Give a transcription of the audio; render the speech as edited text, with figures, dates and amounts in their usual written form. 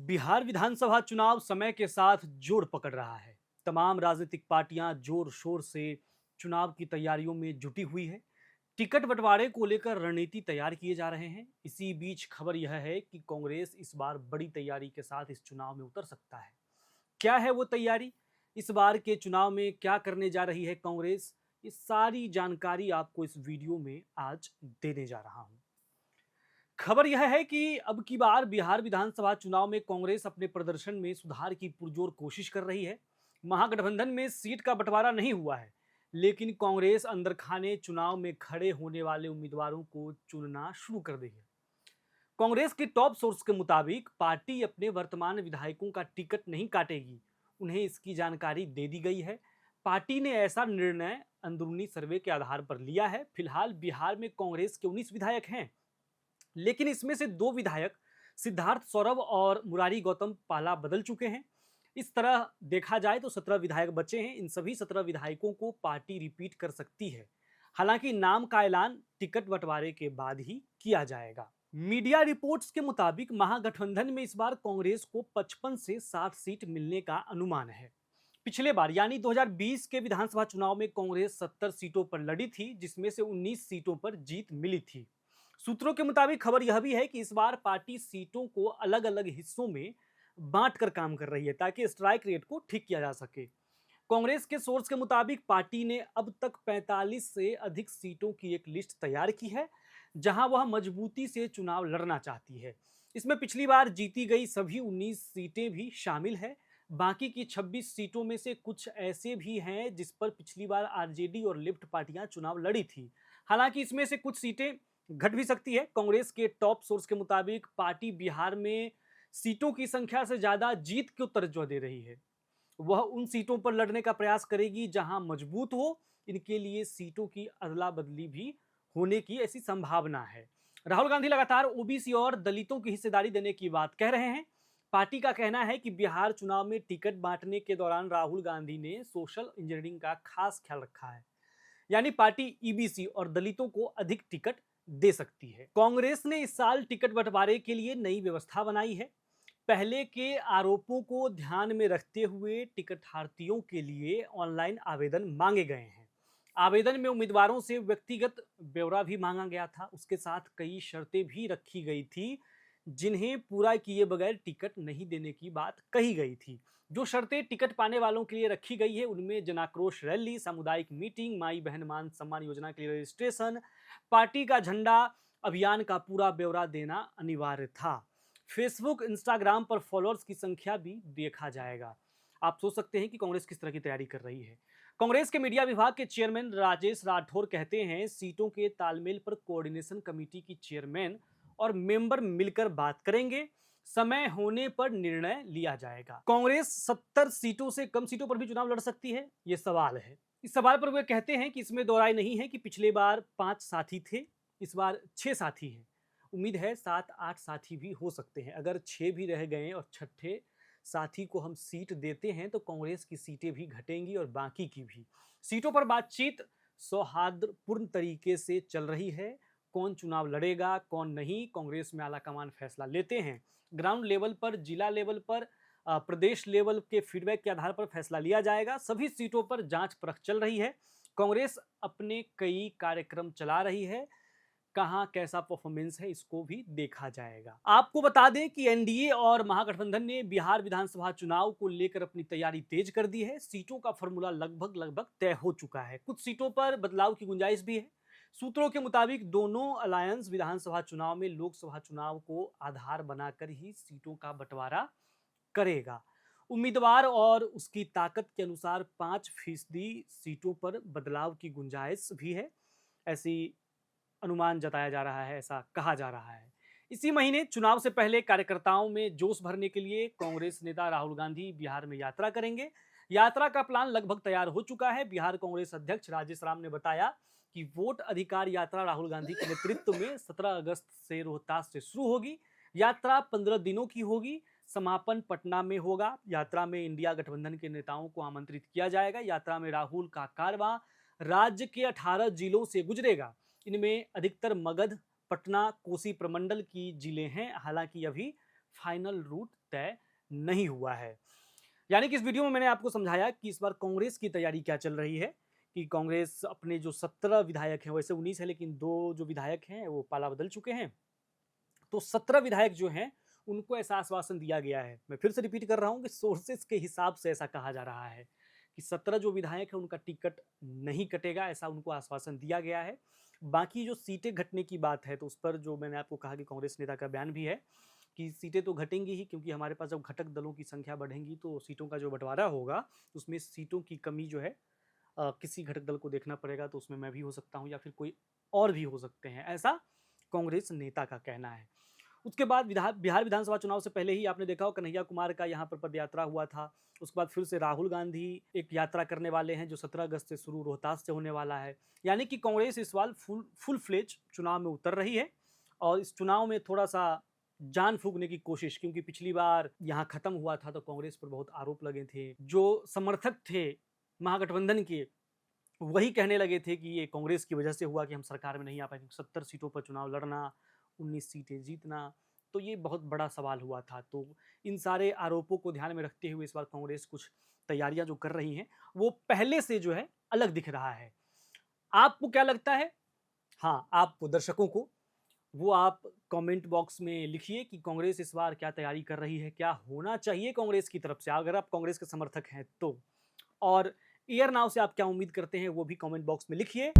बिहार विधानसभा चुनाव समय के साथ जोर पकड़ रहा है। तमाम राजनीतिक पार्टियां जोर शोर से चुनाव की तैयारियों में जुटी हुई है। टिकट बंटवारे को लेकर रणनीति तैयार किए जा रहे हैं। इसी बीच खबर यह है कि कांग्रेस इस बार बड़ी तैयारी के साथ इस चुनाव में उतर सकता है। क्या है वो तैयारी? इस बार के चुनाव में क्या करने जा रही है कांग्रेस? ये सारी जानकारी आपको इस वीडियो में आज देने जा रहा हूं। खबर यह है कि अब की बार बिहार विधानसभा चुनाव में कांग्रेस अपने प्रदर्शन में सुधार की पुरजोर कोशिश कर रही है। महागठबंधन में सीट का बंटवारा नहीं हुआ है, लेकिन कांग्रेस अंदर खाने चुनाव में खड़े होने वाले उम्मीदवारों को चुनना शुरू कर दी है। कांग्रेस के टॉप सोर्स के मुताबिक पार्टी अपने वर्तमान विधायकों का टिकट नहीं काटेगी, उन्हें इसकी जानकारी दे दी गई है। पार्टी ने ऐसा निर्णय अंदरूनी सर्वे के आधार पर लिया है। फिलहाल बिहार में कांग्रेस के 19 विधायक हैं, लेकिन इसमें से दो विधायक सिद्धार्थ सौरभ और मुरारी गौतम पाला बदल चुके हैं। इस तरह देखा जाए तो 17 विधायक बचे हैं। इन सभी 17 विधायकों को पार्टी रिपीट कर सकती है। हालांकि नाम का ऐलान टिकट बंटवारे के बाद ही किया जाएगा। मीडिया रिपोर्ट्स के मुताबिक महागठबंधन में इस बार कांग्रेस को 55 से 60 सीट मिलने का अनुमान है। पिछले बार यानी 2020 के विधानसभा चुनाव में कांग्रेस 70 सीटों पर लड़ी थी, जिसमें से 19 सीटों पर जीत मिली थी। सूत्रों के मुताबिक खबर यह भी है कि इस बार पार्टी सीटों को अलग अलग हिस्सों में बांट कर काम कर रही है, ताकि स्ट्राइक रेट को ठीक किया जा सके। कांग्रेस के सोर्स के मुताबिक पार्टी ने अब तक 45 से अधिक सीटों की एक लिस्ट तैयार की है, जहां वह मजबूती से चुनाव लड़ना चाहती है। इसमें पिछली बार जीती गई सभी 19 सीटें भी शामिल है। बाकी की 26 सीटों में से कुछ ऐसे भी हैं जिस पर पिछली बार आरजेडी और लेफ्ट पार्टियां चुनाव लड़ी थी। हालांकि इसमें से कुछ सीटें घट भी सकती है। कांग्रेस के टॉप सोर्स के मुताबिक पार्टी बिहार में सीटों की संख्या से ज्यादा जीत को तरज्जो दे रही है। वह उन सीटों पर लड़ने का प्रयास करेगी जहां मजबूत हो। इनके लिए सीटों की अदला बदली भी होने की ऐसी संभावना है। राहुल गांधी लगातार ओबीसी और दलितों की हिस्सेदारी देने की बात कह रहे हैं। पार्टी का कहना है कि बिहार चुनाव में टिकट बांटने के दौरान राहुल गांधी ने सोशल इंजीनियरिंग का खास ख्याल रखा है, यानी पार्टी ईबीसी और दलितों को अधिक टिकट दे सकती है। कांग्रेस ने इस साल टिकट बंटवारे के लिए नई व्यवस्था बनाई है। पहले के आरोपों को ध्यान में रखते हुए टिकटहार्थियों के लिए ऑनलाइन आवेदन मांगे गए हैं। आवेदन में उम्मीदवारों से व्यक्तिगत ब्यौरा भी मांगा गया था। उसके साथ कई शर्तें भी रखी गई थी, जिन्हें पूरा किए बगैर टिकट नहीं देने की बात कही गई थी। जो शर्तें टिकट पाने वालों के लिए रखी गई है, उनमें जनाक्रोश रैली, सामुदायिक मीटिंग, माई बहन मान सम्मान योजना के लिए रजिस्ट्रेशन, पार्टी का झंडा, अभियान का पूरा ब्यौरा देना अनिवार्य था। फेसबुक, इंस्टाग्राम पर फॉलोअर्स की संख्या भी देखा जाएगा। आप सोच सकते हैं कि कांग्रेस किस तरह की तैयारी कर रही है। कांग्रेस के मीडिया विभाग के चेयरमैन राजेश राठौर कहते हैं, सीटों के तालमेल पर कोऑर्डिनेशन कमेटी की चेयरमैन और मेंबर मिलकर बात करेंगे। समय होने पर निर्णय लिया जाएगा। कांग्रेस 70 सीटों से कम सीटों पर भी चुनाव लड़ सकती है, ये सवाल है। इस सवाल पर वे कहते हैं कि इसमें दो राय नहीं है कि पिछले बार 5 साथी थे, इस बार 6 साथी हैं। उम्मीद है 7-8 साथी भी हो सकते हैं। अगर 6 भी रह गए और छठे साथी को हम सीट देते हैं तो कांग्रेस की सीटें भी घटेंगी और बाकी की भी। सीटों पर बातचीत सौहार्दपूर्ण तरीके से चल रही है। कौन चुनाव लड़ेगा, कौन नहीं, कांग्रेस में आलाकमान फैसला लेते हैं। ग्राउंड लेवल पर, जिला लेवल पर, प्रदेश लेवल के फीडबैक के आधार पर फैसला लिया जाएगा। सभी सीटों पर जांच परख चल रही है। कांग्रेस अपने कई कार्यक्रम चला रही है। कहां कैसा परफॉर्मेंस है, इसको भी देखा जाएगा। आपको बता दें कि एनडीए और महागठबंधन ने बिहार विधानसभा चुनाव को लेकर अपनी तैयारी तेज कर दी है। सीटों का फॉर्मूला लगभग लगभग तय हो चुका है। कुछ सीटों पर बदलाव की गुंजाइश भी है। सूत्रों के मुताबिक दोनों अलायंस विधानसभा चुनाव में लोकसभा चुनाव को आधार बनाकर ही सीटों का बंटवारा करेगा। उम्मीदवार और उसकी ताकत के अनुसार 5% सीटों पर बदलाव की गुंजाइश भी है, ऐसी अनुमान जताया जा रहा है, ऐसा कहा जा रहा है। इसी महीने चुनाव से पहले कार्यकर्ताओं में जोश भरने के लिए कांग्रेस नेता राहुल गांधी बिहार में यात्रा करेंगे। यात्रा का प्लान लगभग तैयार हो चुका है। बिहार कांग्रेस अध्यक्ष राजेश राम ने बताया कि वोट अधिकार यात्रा राहुल गांधी के नेतृत्व में 17 अगस्त से रोहतास से शुरू होगी। यात्रा 15 दिनों की होगी। समापन पटना में होगा। यात्रा में इंडिया गठबंधन के नेताओं को आमंत्रित किया जाएगा। यात्रा में राहुल का कारवां राज्य के 18 जिलों से गुजरेगा। इनमें अधिकतर मगध, पटना, कोसी प्रमंडल की जिले हैं। हालांकि अभी फाइनल रूट तय नहीं हुआ है। यानी कि इस वीडियो में मैंने आपको समझाया कि इस बार कांग्रेस की तैयारी क्या चल रही है, कि कांग्रेस अपने जो 17 विधायक हैं, वैसे 19 है लेकिन 2 जो विधायक हैं वो पाला बदल चुके हैं। तो 17 विधायक जो हैं उनको ऐसा आश्वासन दिया गया है। मैं फिर से रिपीट कर रहा हूं कि सोर्सेस के हिसाब से ऐसा कहा जा रहा है कि 17 जो विधायक हैं उनका टिकट नहीं कटेगा, ऐसा उनको आश्वासन दिया गया है। बाकी जो सीटें घटने की बात है तो उस पर जो मैंने आपको कहा कि कांग्रेस नेता का बयान भी है कि सीटें तो घटेंगी ही, क्योंकि हमारे पास जब घटक दलों की संख्या बढ़ेगी तो सीटों का जो बंटवारा होगा उसमें सीटों की कमी जो है किसी घटक दल को देखना पड़ेगा, तो उसमें मैं भी हो सकता हूं या फिर कोई और भी हो सकते हैं, ऐसा कांग्रेस नेता का कहना है। उसके बाद बिहार विधानसभा चुनाव से पहले ही आपने देखा हो कन्हैया कुमार का यहाँ पर पदयात्रा हुआ था। उसके बाद फिर से राहुल गांधी एक यात्रा करने वाले हैं जो 17 अगस्त से शुरू रोहतास से होने वाला है। यानी कि कांग्रेस इस बार फुल फ्लेज चुनाव में उतर रही है और इस चुनाव में थोड़ा सा जान फूंकने की कोशिश, क्योंकि पिछली बार यहाँ खत्म हुआ था तो कांग्रेस पर बहुत आरोप लगे थे। जो समर्थक थे महागठबंधन के वही कहने लगे थे कि ये कांग्रेस की वजह से हुआ कि हम सरकार में नहीं आ पाए, 70 सीटों पर चुनाव लड़ना, 19 सीटें जीतना, तो ये बहुत बड़ा सवाल हुआ था। तो इन सारे आरोपों को ध्यान में रखते हुए इस बार कांग्रेस कुछ तैयारियां जो कर रही हैं वो पहले से जो है अलग दिख रहा है। आपको क्या लगता है? हाँ, आप दर्शकों को वो आप कमेंट बॉक्स में लिखिए कि कांग्रेस इस बार क्या तैयारी कर रही है, क्या होना चाहिए कांग्रेस की तरफ से, अगर आप कांग्रेस के समर्थक हैं तो। और एयर नाउ से आप क्या उम्मीद करते हैं वो भी कमेंट बॉक्स में लिखिए।